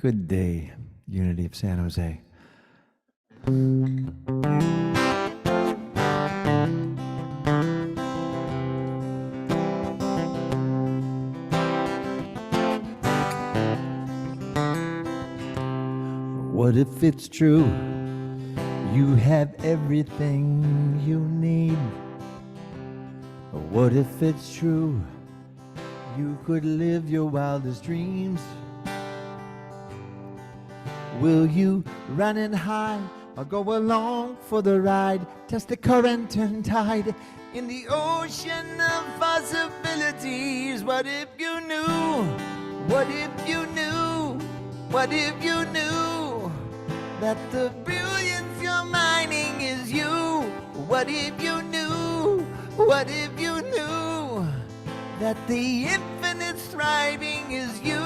Good day, Unity of San Jose. What if it's true? You have everything you need. What if it's true? You could live your wildest dreams. Will you run and hide or go along for the ride? Test the current and tide in the ocean of possibilities. What if you knew? What if you knew? What if you knew that the brilliance you're mining is you? What if you knew? What if you knew that the infinite thriving is you?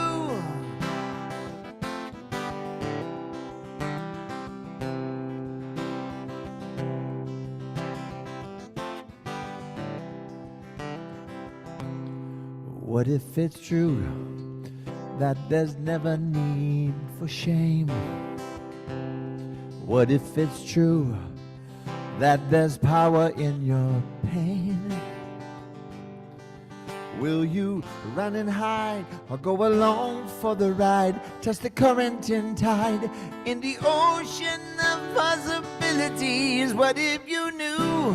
What if it's true that there's never need for shame? What if it's true that there's power in your pain? Will you run and hide or go along for the ride? Test the current and tide in the ocean of possibilities. What if you knew?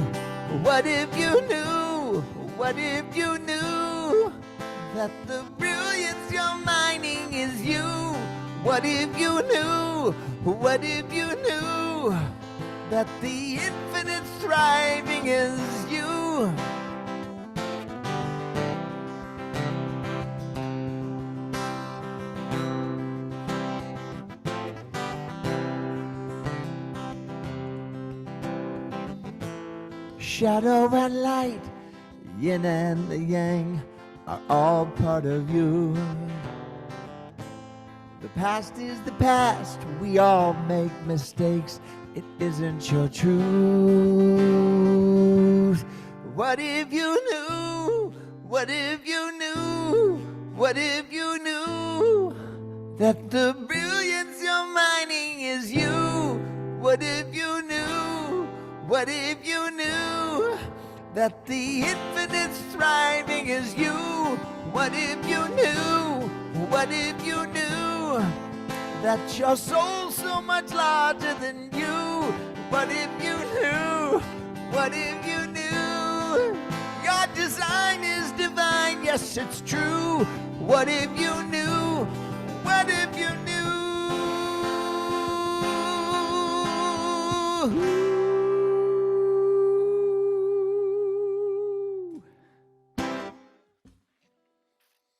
What if you knew? What if you knew that the brilliance you're mining is you? What if you knew? What if you knew that the infinite thriving is you? Shadow and light, yin and the yang are all part of you. The past is the past, we all make mistakes, it isn't your truth. What if you knew? What if you knew? What if you knew that the brilliance you're mining is you? What if you knew? What if you knew that the infinite thriving is you? What if you knew? What if you knew that your soul's so much larger than you? What if you knew? What if you knew your design is divine? Yes, it's true. What if you knew? What if you knew?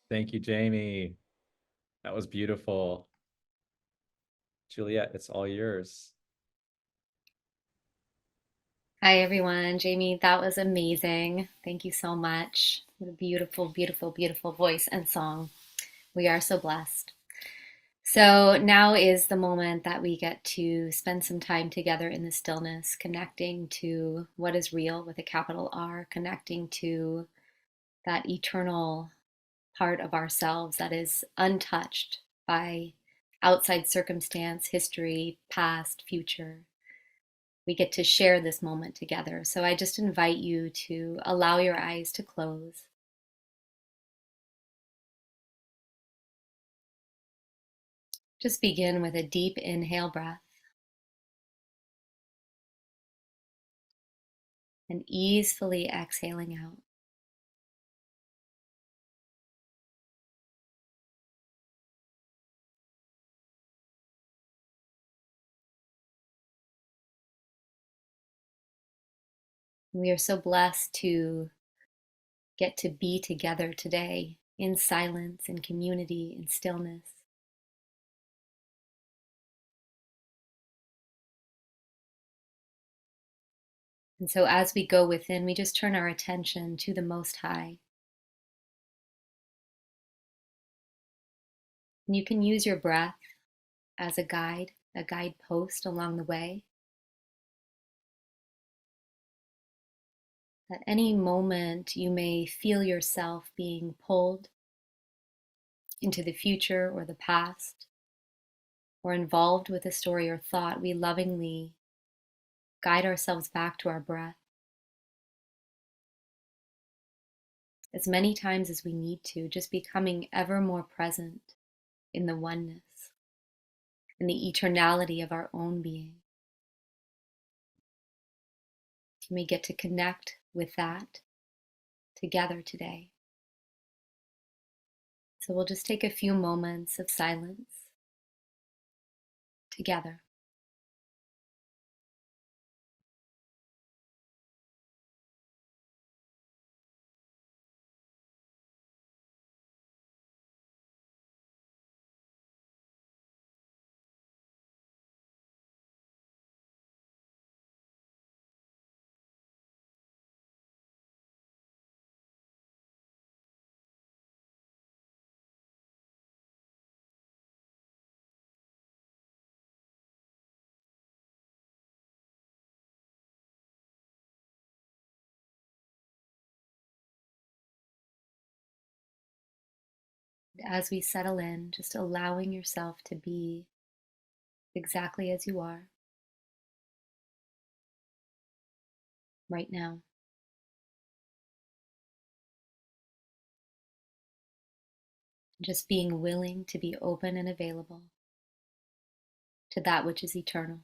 Thank you, Jamie. That was beautiful. Juliet, it's all yours. Hi, everyone. Jamie, that was amazing. Thank you so much. What a beautiful, beautiful, beautiful voice and song. We are so blessed. So now is the moment that we get to spend some time together in the stillness, connecting to what is real with a capital R, connecting to that eternal part of ourselves that is untouched by outside circumstance, history, past, future. We get to share this moment together. So I just invite you to allow your eyes to close. Just begin with a deep inhale breath and easily exhaling out. We are so blessed to get to be together today in silence, in community, in stillness. And so as we go within, we just turn our attention to the Most High. And you can use your breath as a guide, a guidepost along the way. At any moment, you may feel yourself being pulled into the future or the past. or involved with a story or thought, we lovingly guide ourselves back to our breath as many times as we need to, just becoming ever more present in the oneness, in the eternality of our own being. And we get to connect with that together today. So we'll just take a few moments of silence together. As we settle in, just allowing yourself to be exactly as you are right now. Just being willing to be open and available to that which is eternal.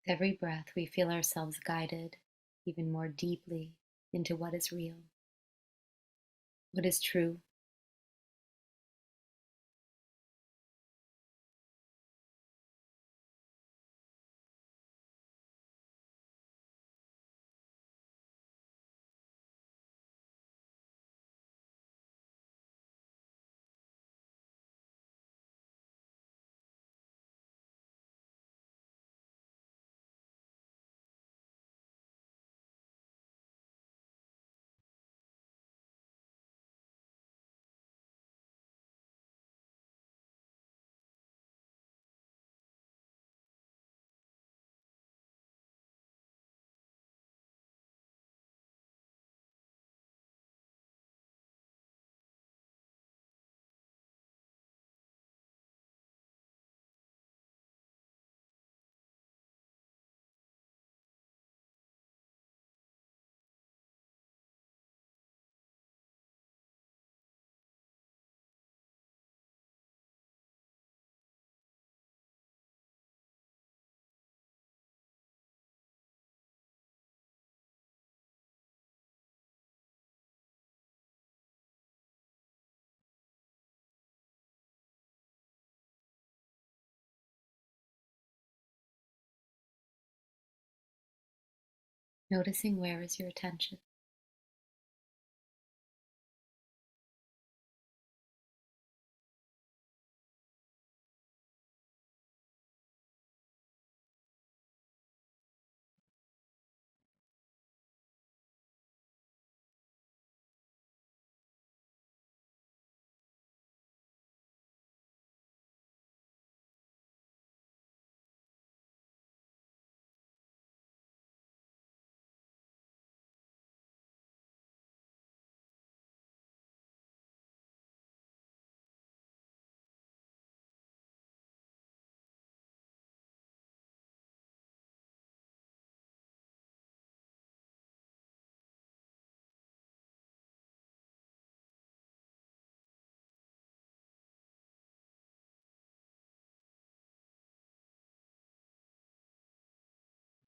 With every breath, we feel ourselves guided even more deeply into what is real, what is true. Noticing where is your attention.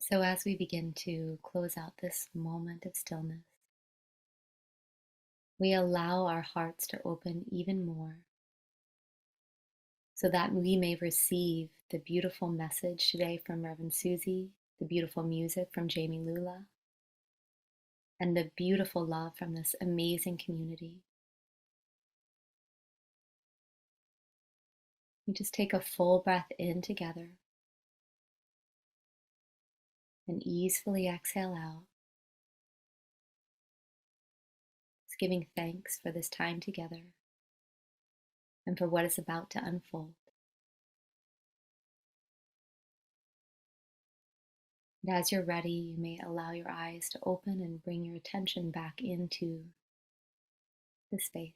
So, as we begin to close out this moment of stillness, we allow our hearts to open even more so that we may receive the beautiful message today from Reverend Suzi, the beautiful music from Jami Lula, and the beautiful love from this amazing community. You just take a full breath in together and easily exhale out, just giving thanks for this time together and for what is about to unfold. And as you're ready, you may allow your eyes to open and bring your attention back into the space.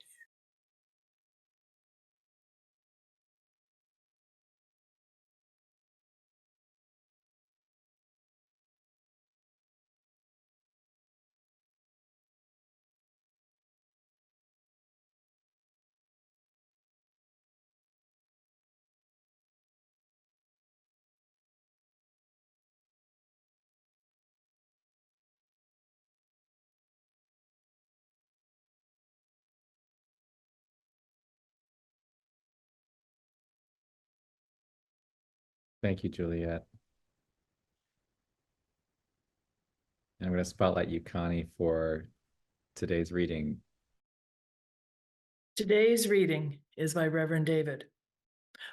Thank you, Juliet. And I'm going to spotlight you, Connie, for today's reading. Today's reading is by Reverend David.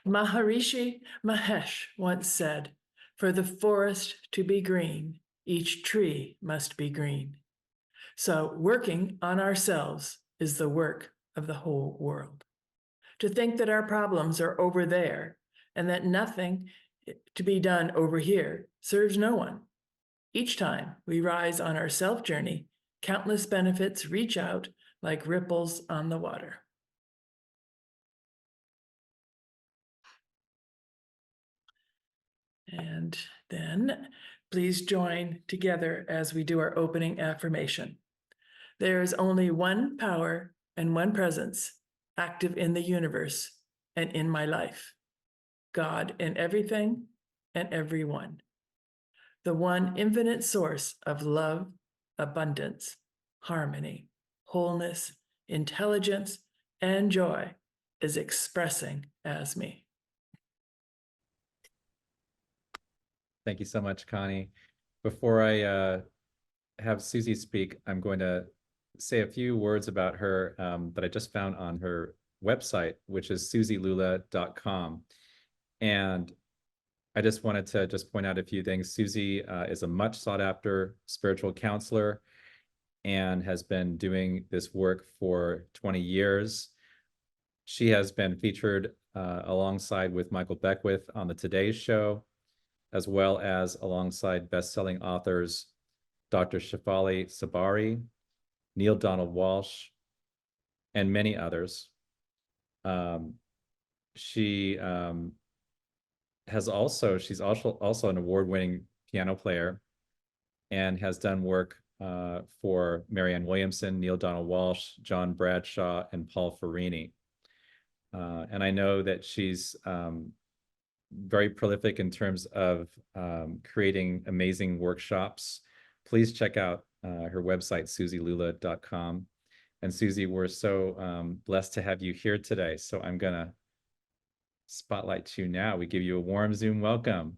Maharishi Mahesh once said, "For the forest to be green, each tree must be green." So working on ourselves is the work of the whole world. To think that our problems are over there and that nothing to be done over here serves no one. Each time we rise on our self journey, countless benefits reach out like ripples on the water. And then please join together as we do our opening affirmation. There is only one power and one presence active in the universe and in my life. God in everything and everyone. The one infinite source of love, abundance, harmony, wholeness, intelligence, and joy is expressing as me. Thank you so much, Connie. Before I have Suzi speak, I'm going to say a few words about her that I just found on her website, which is suzilula.com. And I just wanted to just point out a few things. Suzi is a much sought after spiritual counselor and has been doing this work for 20 years. She has been featured alongside with Michael Beckwith on the Today Show, as well as alongside best-selling authors Dr. Shefali Sabari, Neil Donald Walsh, and many others. She's also an award-winning piano player and has done work for Marianne Williamson, Neil Donald Walsh, John Bradshaw, and Paul Farini. And I know that she's very prolific in terms of creating amazing workshops. Please check out her website, suzilula.com. And Suzi, we're so blessed to have you here today. So I'm gonna spotlight you now. We give you a warm Zoom welcome.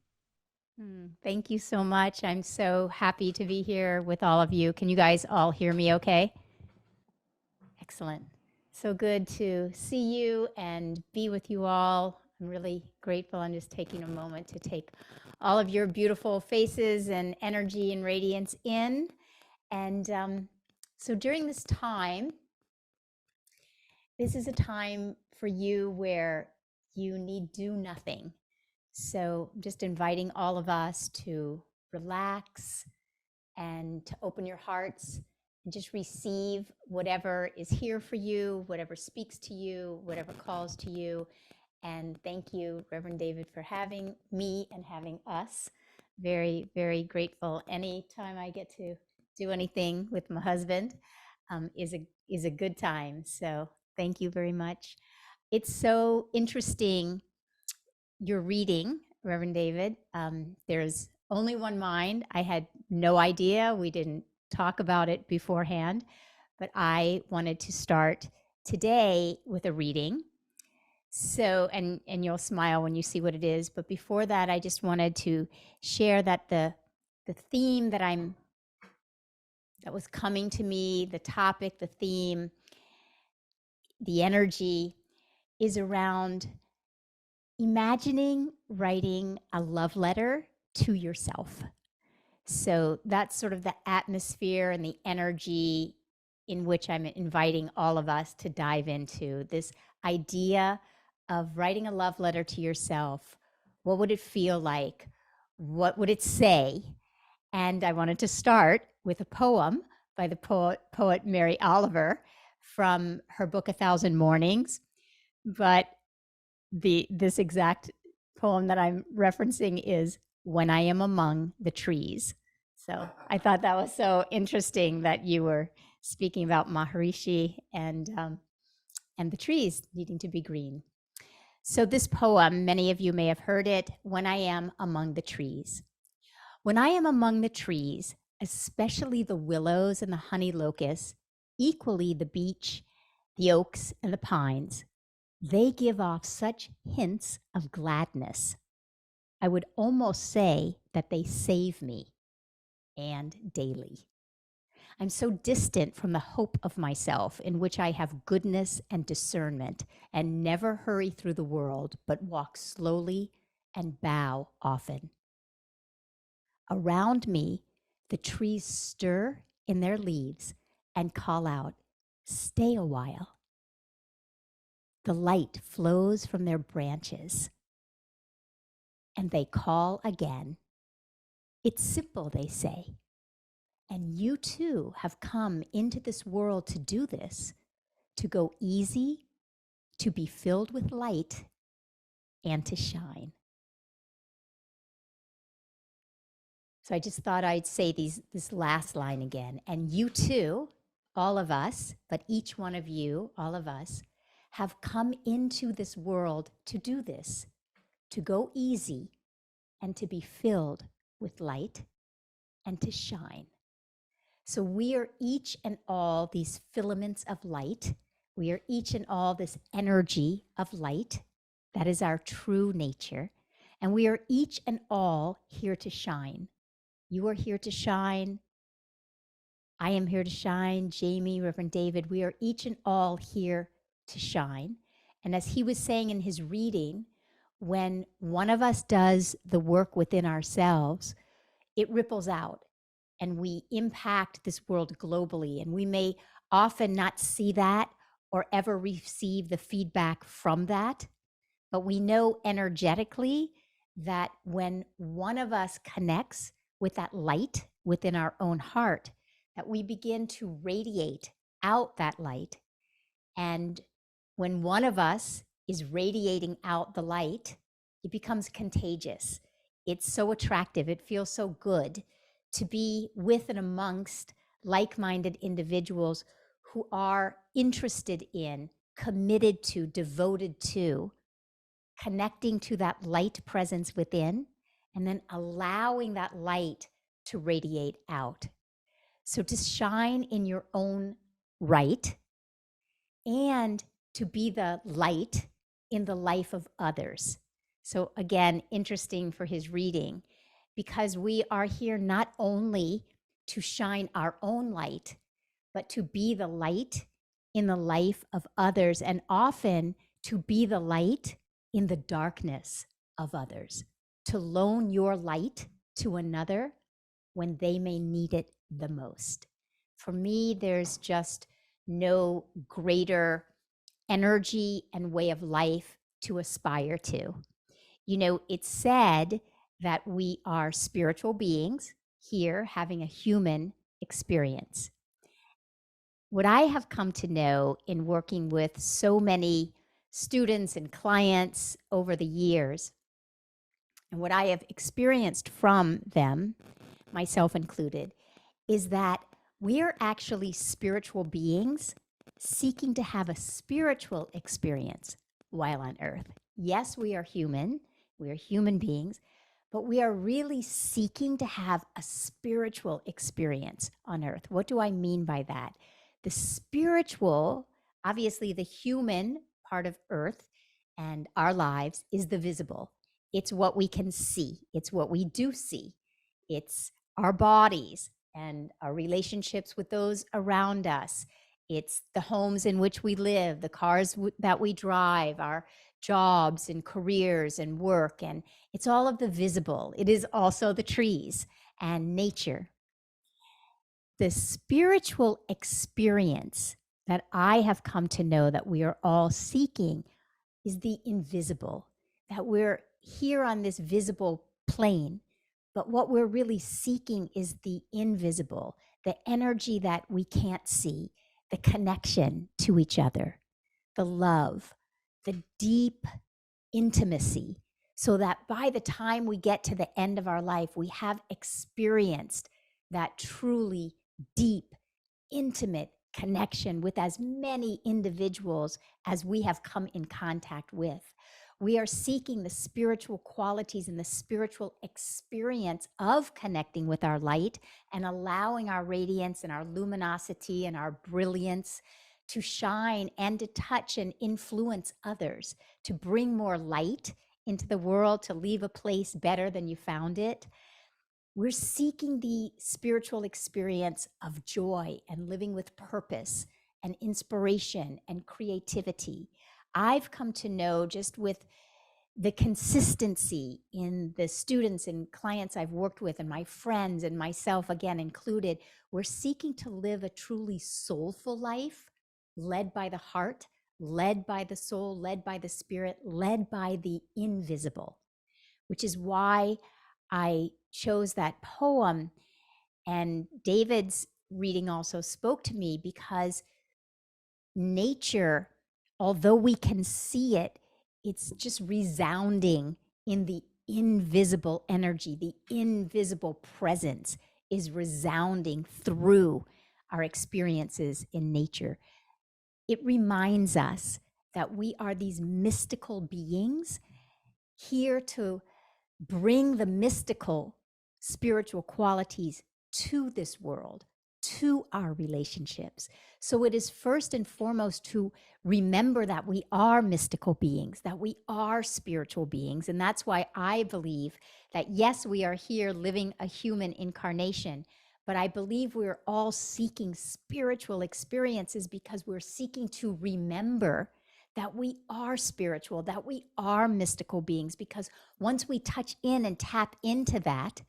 Thank you so much. I'm so happy to be here with all of you. Can you guys all hear me okay? Excellent. So good to see you and be with you all. I'm really grateful. I'm just taking a moment to take all of your beautiful faces and energy and radiance in. And so during this time, this is a time for you where you need do nothing. So just inviting all of us to relax and to open your hearts and just receive whatever is here for you, whatever speaks to you, whatever calls to you. And thank you, Reverend David, for having me and having us. Very, very grateful. Anytime I get to do anything with my husband is a good time. So thank you very much. It's so interesting, your reading, Reverend David. There's only one mind. I had no idea. We didn't talk about it beforehand, but I wanted to start today with a reading. So, and you'll smile when you see what it is. But before that, I just wanted to share that the theme that was coming to me, the topic, the theme, the energy is around imagining writing a love letter to yourself. So that's sort of the atmosphere and the energy in which I'm inviting all of us to dive into this idea of writing a love letter to yourself. What would it feel like? What would it say? And I wanted to start with a poem by the poet Mary Oliver from her book, A Thousand Mornings. But this exact poem that I'm referencing is When I Am Among the Trees. So I thought that was so interesting that you were speaking about Maharishi and the trees needing to be green. So this poem, many of you may have heard it, When I Am Among the Trees. When I am among the trees, especially the willows and the honey locusts, equally the beech, the oaks, and the pines, they give off such hints of gladness. I would almost say that they save me, and daily. I'm so distant from the hope of myself, in which I have goodness and discernment, and never hurry through the world, but walk slowly and bow often. Around me, the trees stir in their leaves and call out, "Stay a while." The light flows from their branches, and they call again. It's simple, they say. And you too have come into this world to do this, to go easy, to be filled with light, and to shine. So I just thought I'd say this last line again. And you too, all of us, but each one of you, all of us, have come into this world to do this, to go easy and to be filled with light and to shine. So we are each and all these filaments of light. We are each and all this energy of light. That is our true nature. And we are each and all here to shine. You are here to shine. I am here to shine. Jami, Reverend David, we are each and all here to shine. And as he was saying in his reading, when one of us does the work within ourselves, it ripples out and we impact this world globally. And we may often not see that or ever receive the feedback from that. But we know energetically that when one of us connects with that light within our own heart, that we begin to radiate out that light. And when one of us is radiating out the light, it becomes contagious. It's so attractive. It feels so good to be with and amongst like-minded individuals who are interested in, committed to, devoted to, connecting to that light presence within, and then allowing that light to radiate out. So to shine in your own right and to be the light in the life of others. So again, interesting for his reading, because we are here not only to shine our own light, but to be the light in the life of others, and often to be the light in the darkness of others, to loan your light to another when they may need it the most. For me, there's just no greater energy and way of life to aspire to. You know, it's said that we are spiritual beings here having a human experience. What I have come to know in working with so many students and clients over the years, and what I have experienced from them, myself included, is that we are actually spiritual beings seeking to have a spiritual experience while on earth. Yes, we are human beings, but we are really seeking to have a spiritual experience on earth. What do I mean by that? The spiritual, obviously, the human part of earth and our lives is the visible. It's what we can see, it's what we do see, it's our bodies and our relationships with those around us. It's the homes in which we live, the cars that we drive, our jobs and careers and work. And it's all of the visible. It is also the trees and nature. The spiritual experience that I have come to know that we are all seeking is the invisible, that we're here on this visible plane, but what we're really seeking is the invisible, the energy that we can't see, the connection to each other, the love, the deep intimacy, so that by the time we get to the end of our life, we have experienced that truly deep, intimate connection with as many individuals as we have come in contact with. We are seeking the spiritual qualities and the spiritual experience of connecting with our light and allowing our radiance and our luminosity and our brilliance to shine and to touch and influence others, to bring more light into the world, to leave a place better than you found it. We're seeking the spiritual experience of joy and living with purpose and inspiration and creativity. I've come to know, just with the consistency in the students and clients I've worked with and my friends and myself again included, we're seeking to live a truly soulful life, led by the heart, led by the soul, led by the spirit, led by the invisible, which is why I chose that poem. And David's reading also spoke to me, because nature, although we can see it, it's just resounding in the invisible energy. The invisible presence is resounding through our experiences in nature. It reminds us that we are these mystical beings here to bring the mystical spiritual qualities to this world, to our relationships. So it is first and foremost to remember that we are mystical beings, that we are spiritual beings. And that's why I believe that, yes, we are here living a human incarnation, but I believe we're all seeking spiritual experiences because we're seeking to remember that we are spiritual, that we are mystical beings, because once we touch in and tap into that,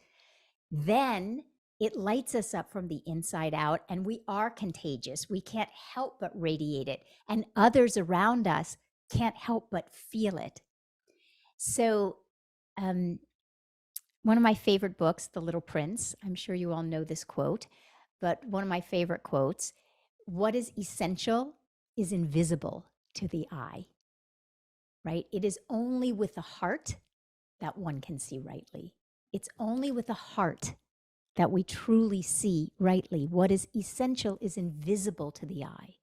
then it lights us up from the inside out, and we are contagious. We can't help but radiate it, and others around us can't help but feel it. So, one of my favorite books, The Little Prince, I'm sure you all know this quote, but one of my favorite quotes: what is essential is invisible to the eye, right? It is only with the heart that one can see rightly. It's only with the heart that we truly see rightly. What is essential is invisible to the eye.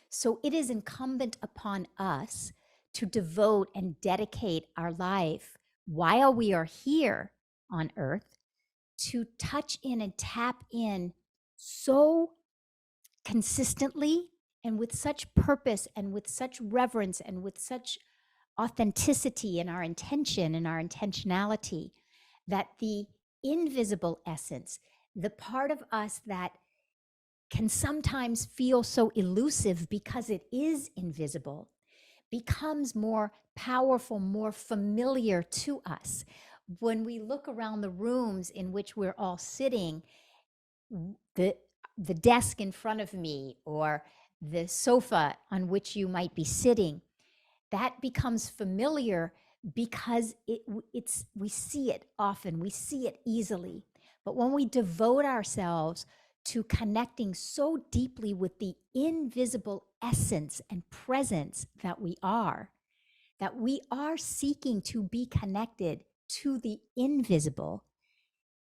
So it is incumbent upon us to devote and dedicate our life while we are here on earth to touch in and tap in so consistently and with such purpose and with such reverence and with such authenticity in our intention and our intentionality, that the invisible essence, the part of us that can sometimes feel so elusive because it is invisible, becomes more powerful, more familiar to us. When we look around the rooms in which we're all sitting, the desk in front of me or the sofa on which you might be sitting, that becomes familiar because we see it often, we see it easily. But when we devote ourselves to connecting so deeply with the invisible essence and presence that we are seeking to be connected to the invisible,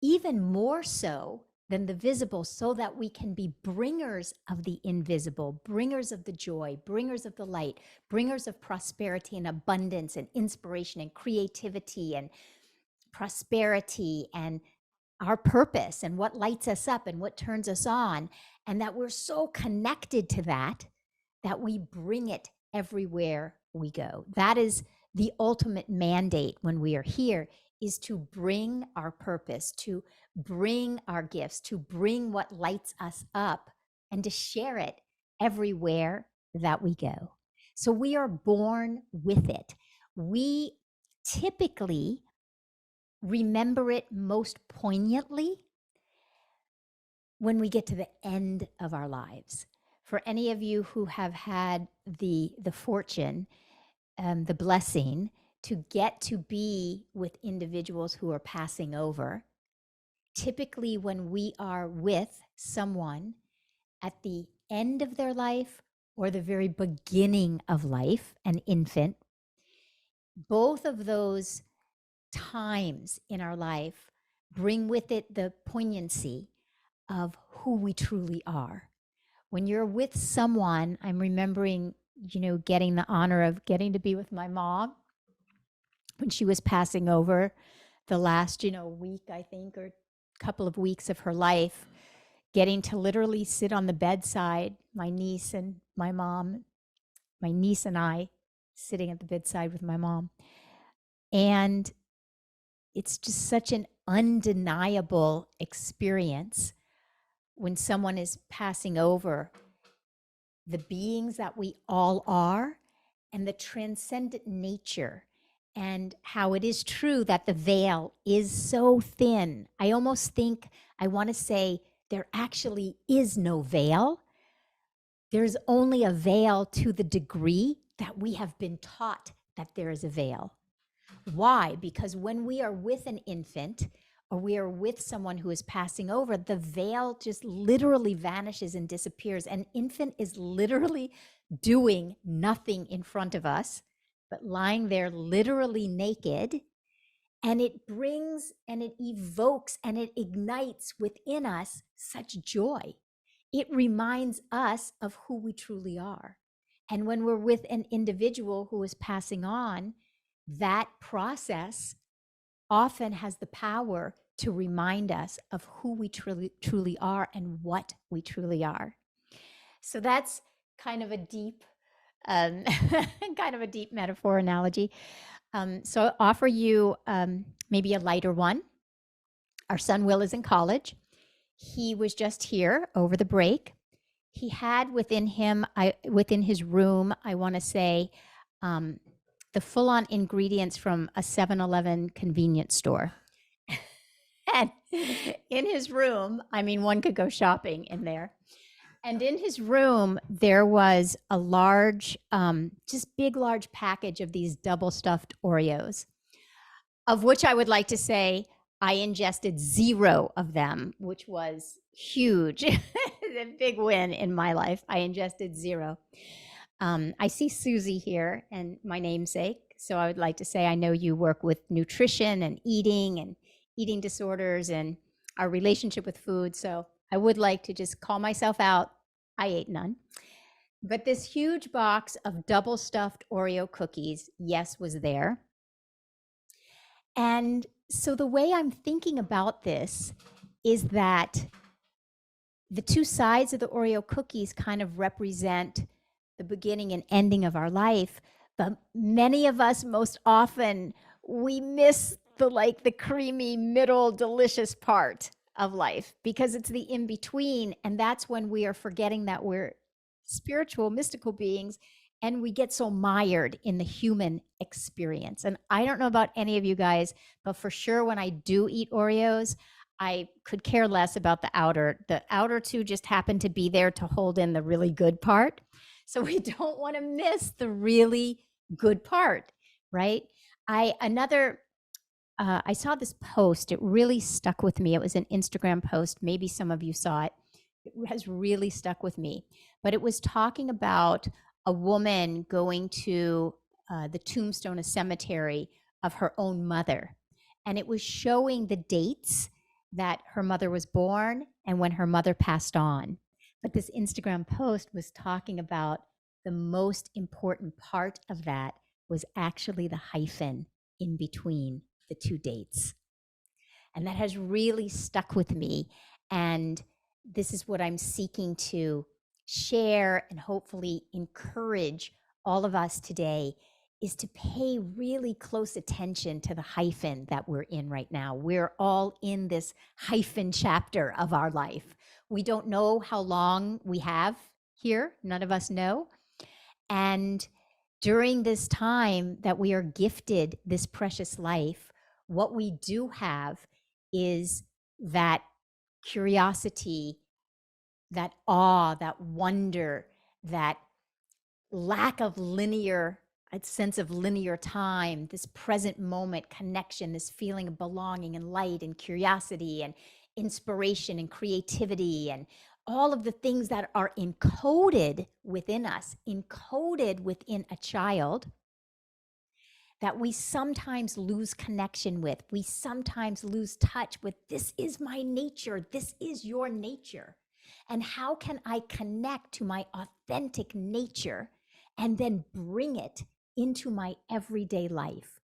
even more so than the visible, so that we can be bringers of the invisible, bringers of the joy, bringers of the light, bringers of prosperity and abundance and inspiration and creativity and prosperity and our purpose and what lights us up and what turns us on, and that we're so connected to that that we bring it everywhere we go. That is the ultimate mandate when we are here, is to bring our purpose, to bring our gifts, to bring what lights us up, and to share it everywhere that we go. So we are born with it. We typically remember it most poignantly when we get to the end of our lives. For any of you who have had the fortune, the blessing to get to be with individuals who are passing over, typically when we are with someone at the end of their life or the very beginning of life, an infant, both of those times in our life bring with it the poignancy of who we truly are. When you're with someone, I'm remembering, getting the honor of getting to be with my mom when she was passing over the last, week, I think, or couple of weeks of her life, getting to literally sit on the bedside, my niece and I sitting at the bedside with my mom. And it's just such an undeniable experience when someone is passing over, the beings that we all are and the transcendent nature, and how it is true that the veil is so thin. I almost think I want to say there actually is no veil. There's only a veil to the degree that we have been taught that there is a veil. Why? Because when we are with an infant or we are with someone who is passing over, the veil just literally vanishes and disappears. An infant is literally doing nothing in front of us, but lying there literally naked. And it brings and it evokes and it ignites within us such joy. It reminds us of who we truly are. And when we're with an individual who is passing on, that process often has the power to remind us of who we truly are and what we truly are. So that's kind of a deep, metaphor analogy. So I'll offer you maybe a lighter one. Our son Will is in college. He was just here over the break. He had within his room, I want to say, the full-on ingredients from a 7-Eleven convenience store. And in his room, one could go shopping in there. And in his room, there was a large, large package of these double stuffed Oreos, of which I would like to say I ingested 0 of them, which was huge. A big win in my life. I ingested 0. I see Suzi here and my namesake. So I would like to say I know you work with nutrition and eating disorders and our relationship with food. So I would like to just call myself out. I ate none. But this huge box of double stuffed Oreo cookies, yes, was there. And so the way I'm thinking about this is that the two sides of the Oreo cookies kind of represent the beginning and ending of our life. But many of us, most often, we miss the creamy middle delicious part of life because it's the in between. And that's when we are forgetting that we're spiritual, mystical beings, and we get so mired in the human experience. And I don't know about any of you guys, but for sure when I do eat Oreos, I could care less about the outer. The outer two just happen to be there to hold in the really good part. So we don't want to miss the really good part, right? I saw this post. It really stuck with me. It was an Instagram post. Maybe some of you saw it. It has really stuck with me. But it was talking about a woman going to the tombstone, a cemetery of her own mother. And it was showing the dates that her mother was born and when her mother passed on. But this Instagram post was talking about the most important part of that was actually the hyphen in between the two dates. And that has really stuck with me. And this is what I'm seeking to share and hopefully encourage all of us today, is to pay really close attention to the hyphen that we're in right now. We're all in this hyphen chapter of our life. We don't know how long we have here. None of us know. And during this time that we are gifted this precious life, what we do have is that curiosity, that awe, that wonder, that lack of linear, a sense of linear time, this present moment connection, this feeling of belonging and light and curiosity and inspiration and creativity and all of the things that are encoded within us, encoded within a child, that we sometimes lose connection with. We sometimes lose touch with. This is my nature. This is your nature. And how can I connect to my authentic nature and then bring it into my everyday life?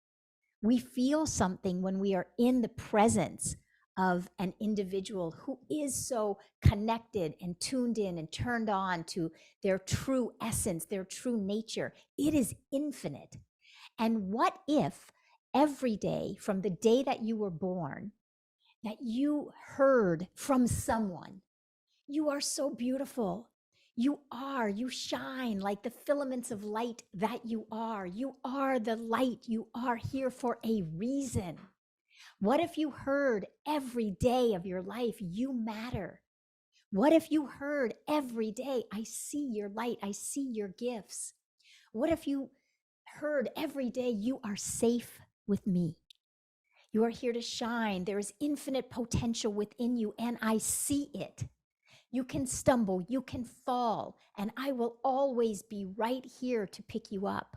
We feel something when we are in the presence of an individual who is so connected and tuned in and turned on to their true essence, their true nature. It is infinite. And what if every day from the day that you were born, that you heard from someone, you are so beautiful. You shine like the filaments of light that you are. You are the light. You are here for a reason. What if you heard every day of your life, you matter? What if you heard every day, I see your light, I see your gifts? What if you heard every day, you are safe with me? You are here to shine. There is infinite potential within you, and I see it. You can stumble, you can fall, and I will always be right here to pick you up.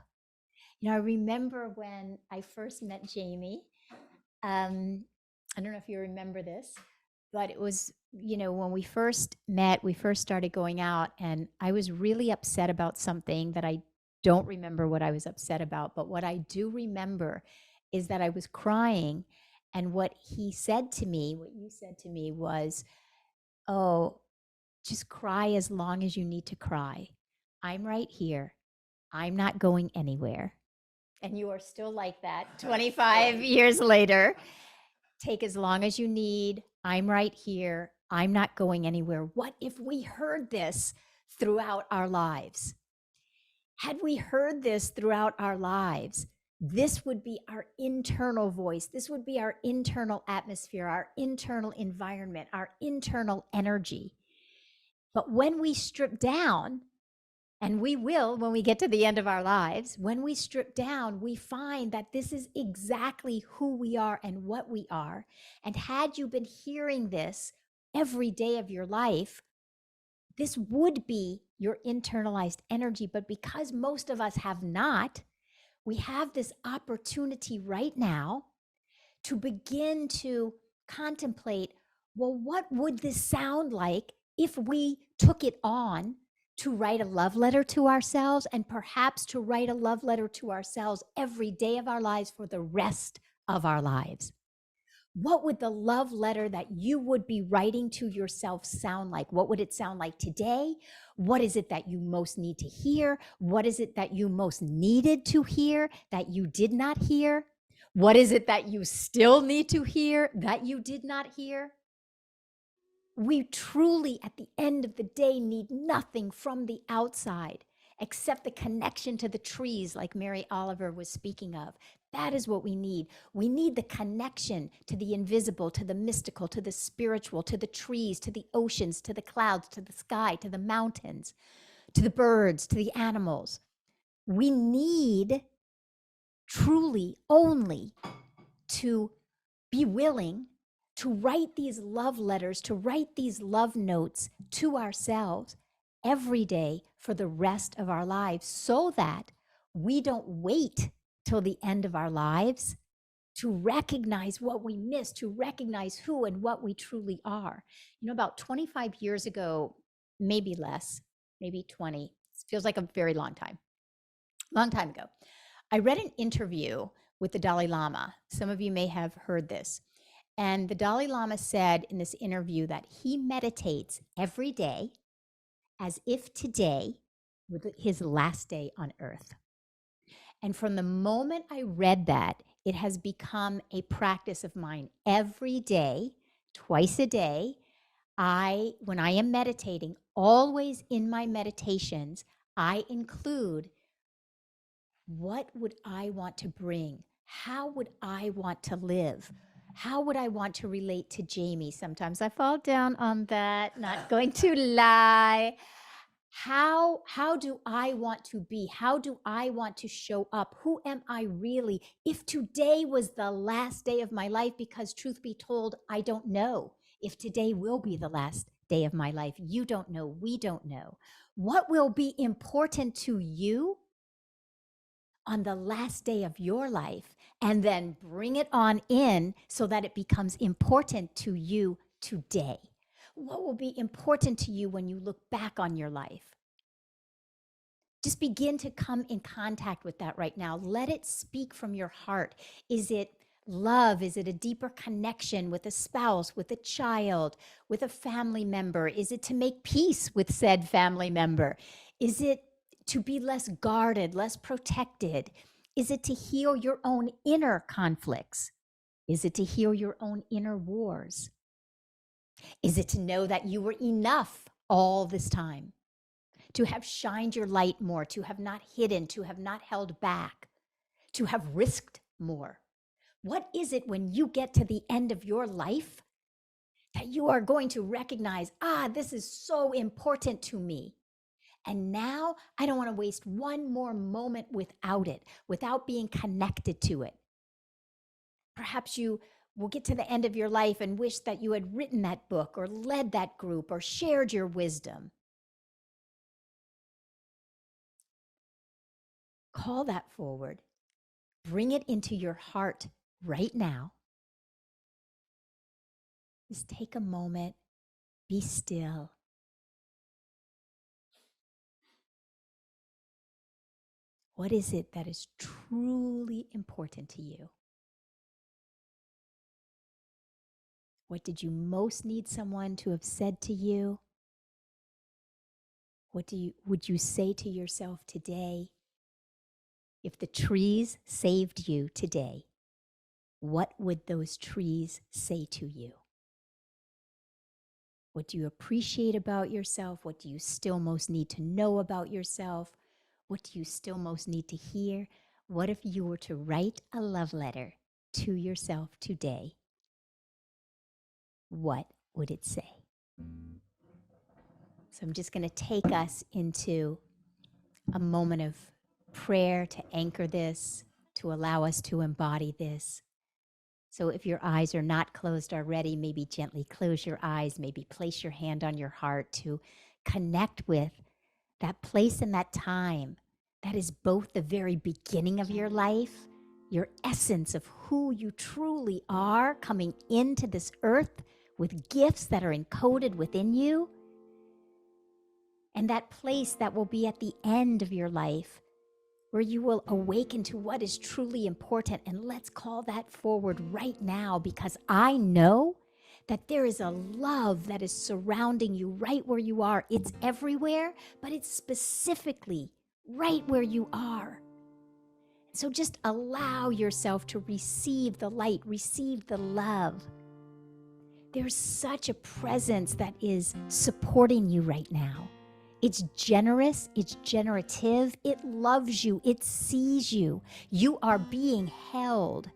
I remember when I first met Jami. I don't know if you remember this, but it was, when we first met, we first started going out, and I was really upset about something that I don't remember what I was upset about. But what I do remember is that I was crying. And what he said to me, what you said to me was, oh, just cry as long as you need to cry. I'm right here. I'm not going anywhere. And you are still like that 25 years later. Take as long as you need. I'm right here. I'm not going anywhere. What if we heard this throughout our lives? Had we heard this throughout our lives, this would be our internal voice. This would be our internal atmosphere, our internal environment, our internal energy. But when we strip down, and we will when we get to the end of our lives, when we strip down, we find that this is exactly who we are and what we are. And had you been hearing this every day of your life, this would be your internalized energy. But because most of us have not, we have this opportunity right now to begin to contemplate, well, what would this sound like if we took it on to write a love letter to ourselves, and perhaps to write a love letter to ourselves every day of our lives for the rest of our lives? What would the love letter that you would be writing to yourself sound like? What would it sound like today? What is it that you most need to hear? What is it that you most needed to hear that you did not hear? What is it that you still need to hear that you did not hear? We truly, at the end of the day, need nothing from the outside except the connection to the trees, like Mary Oliver was speaking of. That is what we need. We need the connection to the invisible, to the mystical, to the spiritual, to the trees, to the oceans, to the clouds, to the sky, to the mountains, to the birds, to the animals. We need truly only to be willing to write these love letters, to write these love notes to ourselves every day for the rest of our lives, so that we don't wait till the end of our lives to recognize what we missed, to recognize who and what we truly are. About 25 years ago, maybe less, maybe 20, it feels like a very long time ago, I read an interview with the Dalai Lama. Some of you may have heard this. And the Dalai Lama said in this interview that he meditates every day as if today were his last day on earth. And from the moment I read that, it has become a practice of mine. Every day, twice a day, when I am meditating, always in my meditations, I include, what would I want to bring? How would I want to live? How would I want to relate to Jami? Sometimes I fall down on that, not going to lie. How do I want to be? How do I want to show up? Who am I really? If today was the last day of my life, because truth be told, I don't know if today will be the last day of my life. You don't know. We don't know. What will be important to you on the last day of your life, and then bring it on in so that it becomes important to you today? What will be important to you when you look back on your life? Just begin to come in contact with that right now. Let it speak from your heart. Is it love? Is it a deeper connection with a spouse, with a child, with a family member? Is it to make peace with said family member? Is it to be less guarded, less protected? Is it to heal your own inner conflicts? Is it to heal your own inner wars? Is it to know that you were enough all this time? To have shined your light more, to have not hidden, to have not held back, to have risked more? What is it when you get to the end of your life that you are going to recognize, this is so important to me? And now I don't want to waste one more moment without it, without being connected to it. Perhaps you will get to the end of your life and wish that you had written that book or led that group or shared your wisdom. Call that forward. Bring it into your heart right now. Just take a moment, be still. What is it that is truly important to you? What did you most need someone to have said to you? What would you say to yourself today? If the trees saved you today, what would those trees say to you? What do you appreciate about yourself? What do you still most need to know about yourself? What do you still most need to hear? What if you were to write a love letter to yourself today? What would it say? So I'm just going to take us into a moment of prayer to anchor this, to allow us to embody this. So if your eyes are not closed already, maybe gently close your eyes, maybe place your hand on your heart to connect with that place and that time that is both the very beginning of your life, your essence of who you truly are coming into this earth with gifts that are encoded within you, and that place that will be at the end of your life where you will awaken to what is truly important. And let's call that forward right now, because I know that there is a love that is surrounding you right where you are. It's everywhere, but it's specifically right where you are. So just allow yourself to receive the light, receive the love. There's such a presence that is supporting you right now. It's generous, it's generative, it loves you, it sees you. You are being held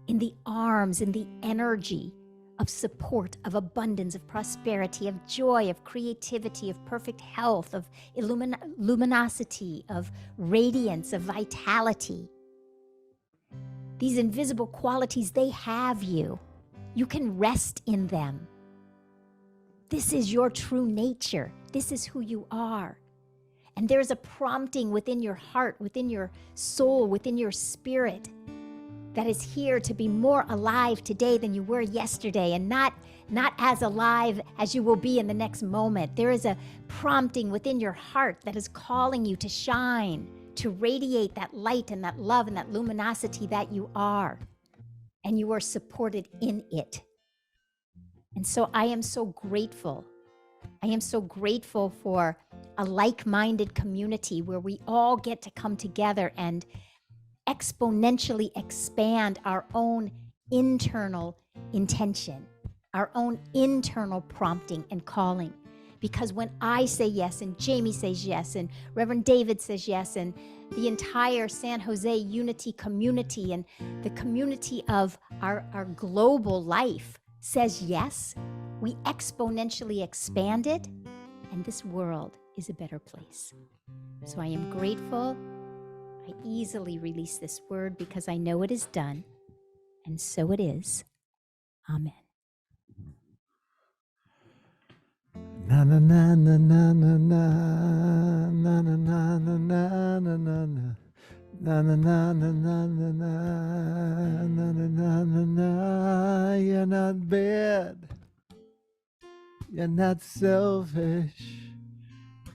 in the arms, in the energy of support, of abundance, of prosperity, of joy, of creativity, of perfect health, of luminosity, of radiance, of vitality. These invisible qualities, they have you. You can rest in them. This is your true nature. This is who you are. And there's a prompting within your heart, within your soul, within your spirit that is here to be more alive today than you were yesterday, and not as alive as you will be in the next moment. There is a prompting within your heart that is calling you to shine, to radiate that light and that love and that luminosity that you are. and you are supported in it. And so I am so grateful. I am so grateful for a like-minded community where we all get to come together and exponentially expand our own internal intention, our own internal prompting and calling. Because when I say yes, and Jami says yes, and Reverend David says yes, and the entire San Jose Unity community and the community of our global life says yes, we exponentially expand it, and this world is a better place. So I am grateful. I easily release this word because I know it is done, and so it is. Amen. Na na na na na na na na na na na na na na. Na na na na na na na na na na na. You're not bad. You're not selfish.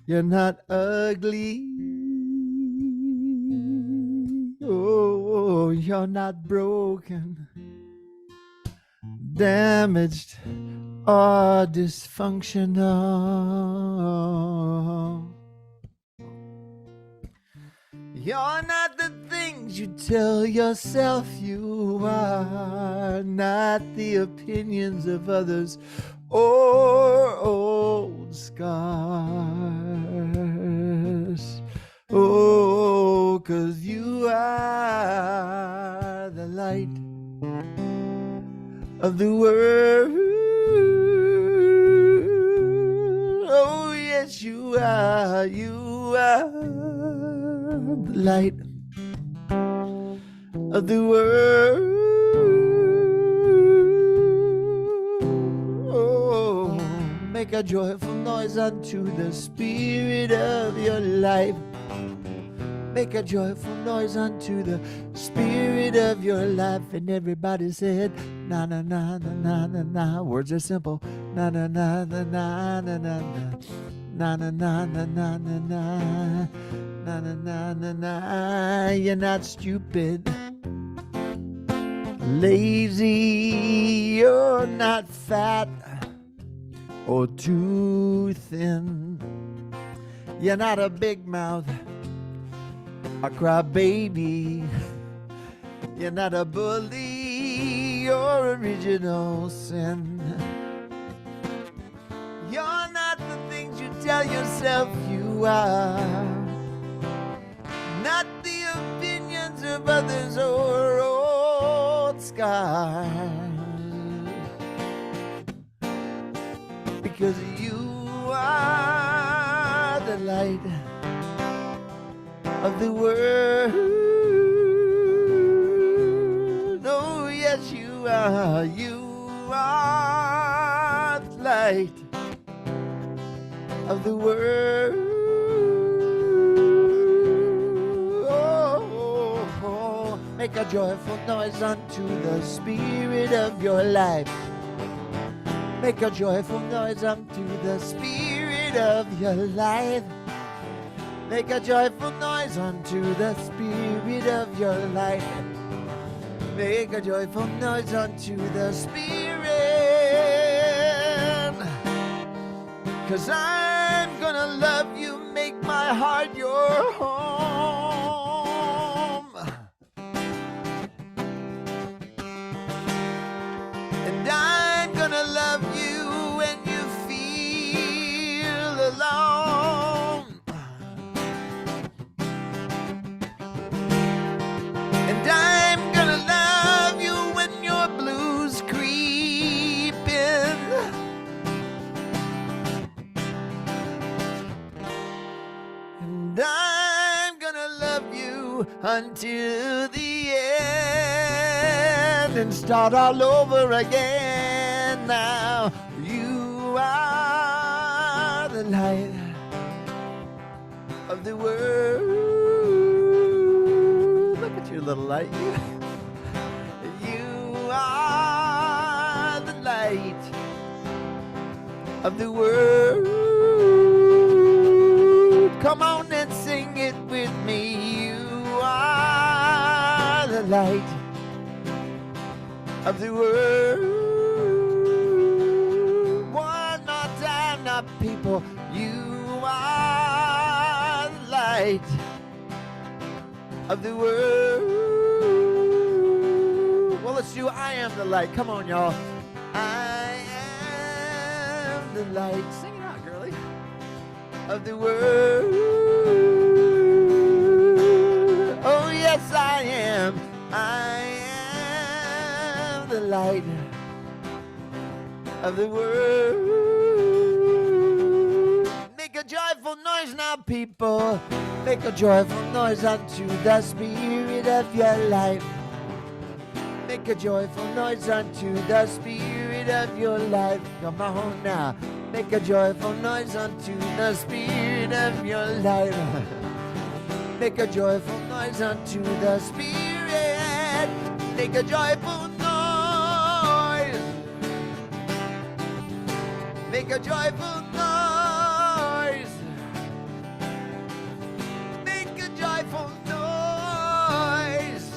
You're not ugly. Oh, you're not broken, damaged, or dysfunctional. You're not the things you tell yourself you are, not the opinions of others or old scars. Oh, 'cause you are the light of the world. Oh, yes, you are. You are the light of the world. Oh, make a joyful noise unto the Spirit of your life. Make a joyful noise unto the Spirit of your life. And everybody said, na na na na na na na. Words are simple. Na na na na na na na na. Na na na na na na na. Na na na na na. You're not stupid, lazy. You're not fat or too thin. You're not a big mouth, a crybaby. You're not a bully, your original sin. You're not the things you tell yourself you are, not the opinions of others or old scars. Because you are the light of the world. Oh, yes, you are. You are the light of the world. Oh, make a joyful noise unto the Spirit of your life. Make a joyful noise unto the Spirit of your life. Make a joyful noise unto the Spirit of your life. Make a joyful noise unto the Spirit. 'Cause I'm gonna love you, make my heart your home. And I'm gonna love you when you feel alone. And I'm gonna love you when your blues creep in. And I'm gonna love you until the end and start all over again. Now you are the light of the world. Look at your little light. You are the light of the world. Come on and sing it with me. You are the light of the world. One more time now, people, you are the light of the world. Well, let's do I am the light. Come on, y'all. I am the light. Sing it out, girlie. Of the world. Oh, yes, I am. I am the light of the world. Make a joyful noise now, people. Make a joyful noise unto the Spirit of your life. Make a joyful noise unto the Spirit of your life. Come on now. Make a joyful noise unto the Spirit of your life. Make a joyful noise unto the Spirit. Make a joyful noise. Make a joyful noise. Make a joyful noise.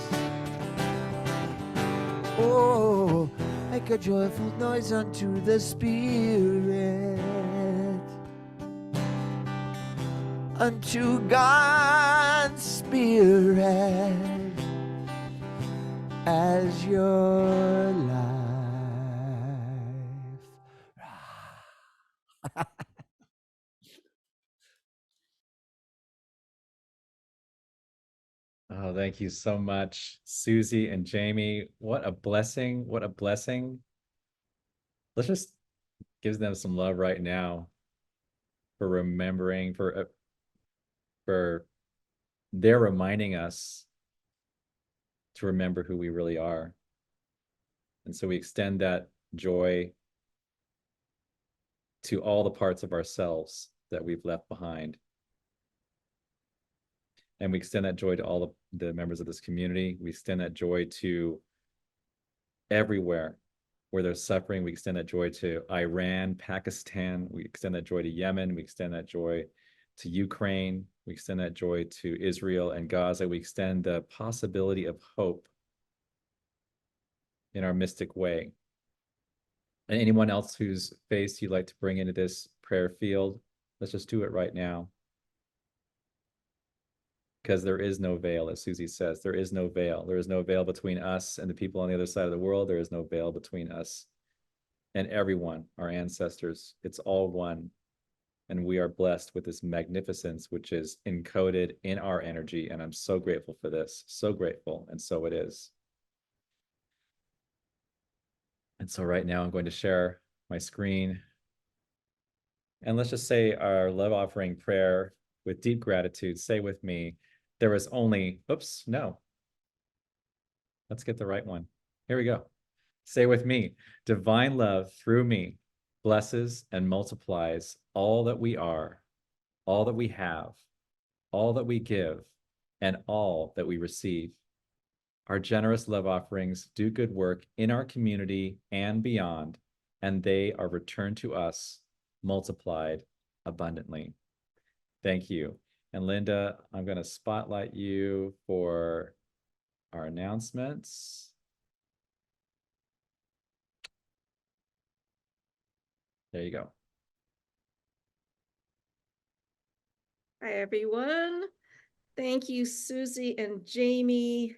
Oh, make a joyful noise unto the Spirit. Unto God's Spirit as your life. Oh, thank you so much, Susie and Jamie. What a blessing. What a blessing. Let's just give them some love right now for remembering, for they're reminding us to remember who we really are. And so we extend that joy to all the parts of ourselves that we've left behind. And we extend that joy to all the members of this community. We extend that joy to everywhere where there's suffering. We extend that joy to Iran, Pakistan. We extend that joy to Yemen. We extend that joy to Ukraine. We extend that joy to Israel and Gaza. We extend the possibility of hope in our mystic way. And anyone else whose faith you'd like to bring into this prayer field, let's just do it right now. Because there is no veil, as Susie says, there is no veil. There is no veil between us and the people on the other side of the world. There is no veil between us and everyone, our ancestors. It's all one. And we are blessed with this magnificence, which is encoded in our energy. And I'm so grateful for this, so grateful. And so it is. And so right now I'm going to share my screen. And let's just say our love offering prayer with deep gratitude. Say with me, there is only, oops, no. Let's get the right one. Here we go. Say with me, divine love through me blesses and multiplies all that we are, all that we have, all that we give, and all that we receive. Our generous love offerings do good work in our community and beyond, and they are returned to us multiplied abundantly. Thank you. And Linda, I'm going to spotlight you for our announcements. There you go. Hi, everyone. Thank you, Susie and Jamie,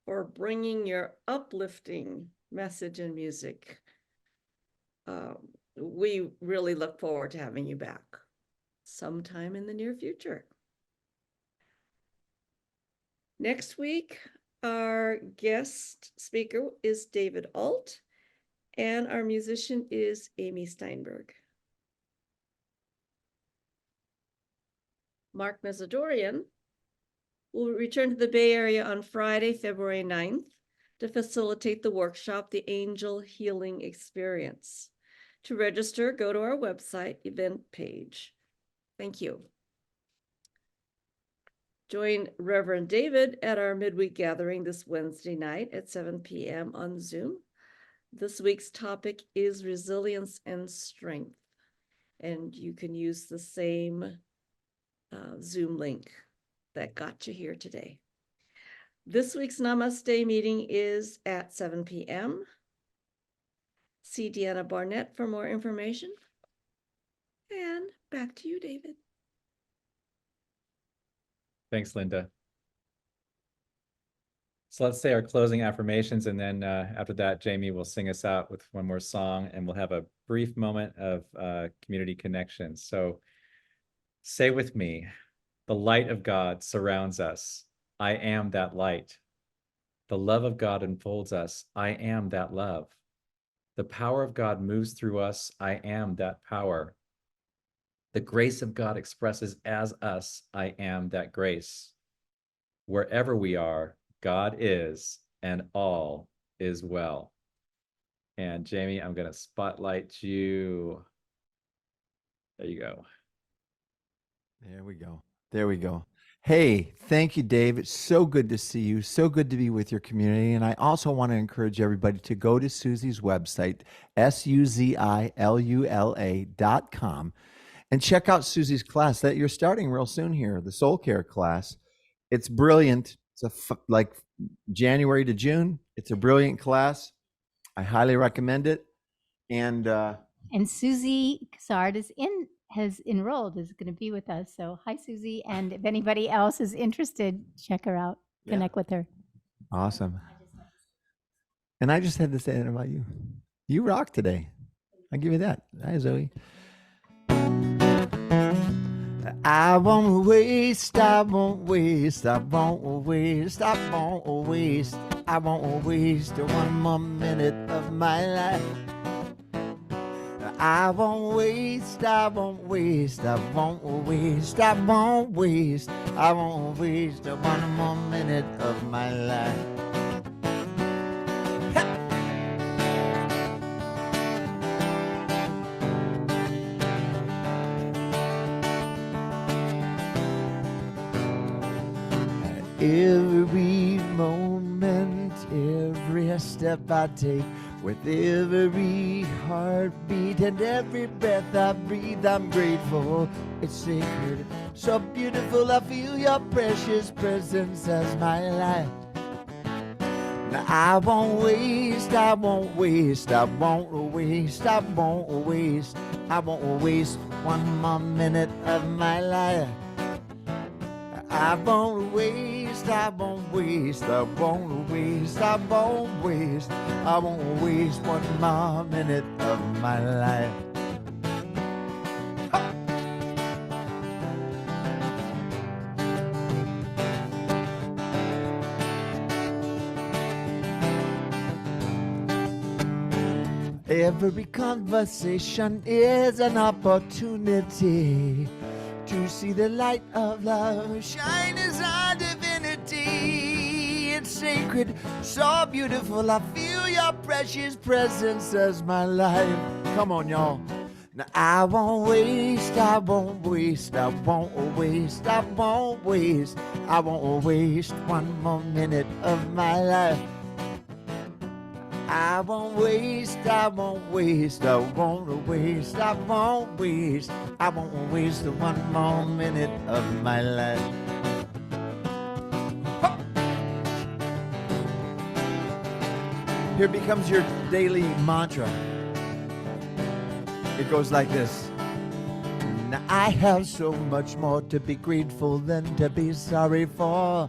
for bringing your uplifting message and music. We really look forward to having you back sometime in the near future. Next week, our guest speaker is David Alt, and our musician is Amy Steinberg. Mark Mesidorian will return to the Bay Area on Friday, February 9th to facilitate the workshop, The Angel Healing Experience. To register, go to our website event page. Thank you. Join Reverend David at our midweek gathering this Wednesday night at 7 p.m. on Zoom. This week's topic is resilience and strength, and you can use the same Zoom link that got you here today. This week's Namaste meeting is at 7 p.m. See Deanna Barnett for more information. And back to you, David. Thanks, Linda. So let's say our closing affirmations, and then after that, Jamie will sing us out with one more song, and we'll have a brief moment of community connection. So say with me, the light of God surrounds us. I am that light. The love of God enfolds us. I am that love. The power of God moves through us. I am that power. The grace of God expresses as us. I am that grace. Wherever we are, God is, and all is well. And Jamie, I'm going to spotlight you. There you go. There we go. There we go. Hey, thank you, Dave. It's so good to see you. So good to be with your community. And I also want to encourage everybody to go to Suzi's website, SUZILULA.com, and check out Suzi's class that you're starting real soon here, the Soul Care class. It's brilliant. It's like January to June. It's a brilliant class. I highly recommend it. And Suzi Cassard has enrolled, is going to be with us. So hi, Suzi. And if anybody else is interested, check her out, connect with her. Awesome. And I just had to say that about you. You rock today. I'll give you that. Hi, Zoe. I won't waste, I won't waste, I won't waste, I won't waste, I won't waste one more minute of my life. I won't waste, I won't waste, I won't waste, I won't waste, I won't waste one more minute of my life. Every moment, every step I take, with every heartbeat and every breath I breathe, I'm grateful. It's sacred, so beautiful. I feel your precious presence as my life. Now I won't waste, I won't waste, I won't waste, I won't waste, I won't waste one more minute of my life. I won't waste, I won't waste, I won't waste, I won't waste, I won't waste one more minute of my life. Every conversation is an opportunity to see the light of love shine as our divinity. It's sacred, so beautiful. I feel your precious presence as my life. Come on, y'all. Now I won't waste, I won't waste, I won't waste, I won't waste, I won't waste one more minute of my life. I won't waste, I won't waste, I won't waste, I won't waste, I won't waste one more minute of my life. Here becomes your daily mantra. It goes like this. Now I have so much more to be grateful than to be sorry for.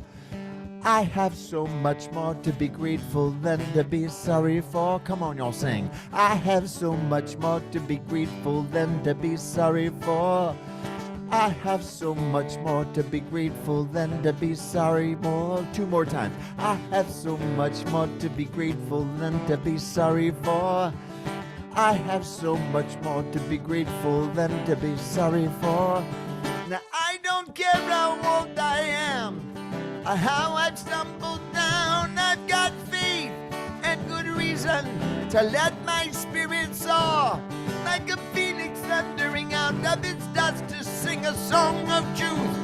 I have so much more to be grateful than to be sorry for. Come on, y'all sing. I have so much more to be grateful than to be sorry for. I have so much more to be grateful than to be sorry for. Two more times. I have so much more to be grateful than to be sorry for. I have so much more to be grateful than to be sorry for. Now I don't care how old I am, how I've stumbled down. I've got faith and good reason to let my spirit soar like a phoenix thundering out of its dust to sing a song of truth.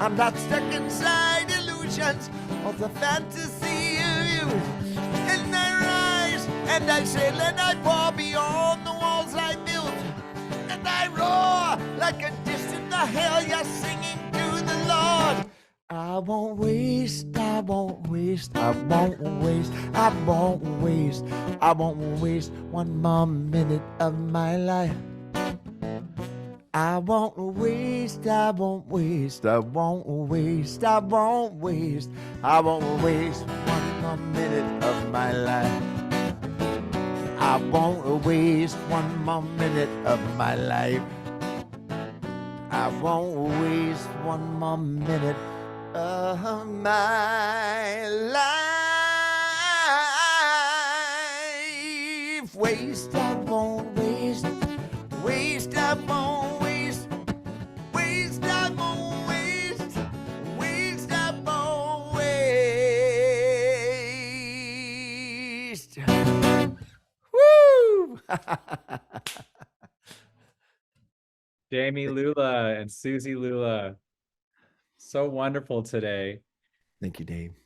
I'm not stuck inside illusions of the fantasy of youth. And I rise and I sail and I fall beyond the walls I built. And I roar like a distant hell, you're singing to the Lord. I won't waste, I won't waste, I won't waste, I won't waste, I won't waste one more minute of my life. I won't waste, I won't waste, I won't waste, I won't waste, I won't waste one more minute of my life. I won't waste one more minute of my life. I won't waste one more minute of my life. Waste, I won't waste. Waste, I won't waste. Waste, I won't waste. Waste, I won't waste. Woo! Jami Lula and Suzi Lula. So wonderful today. Thank you, Dave.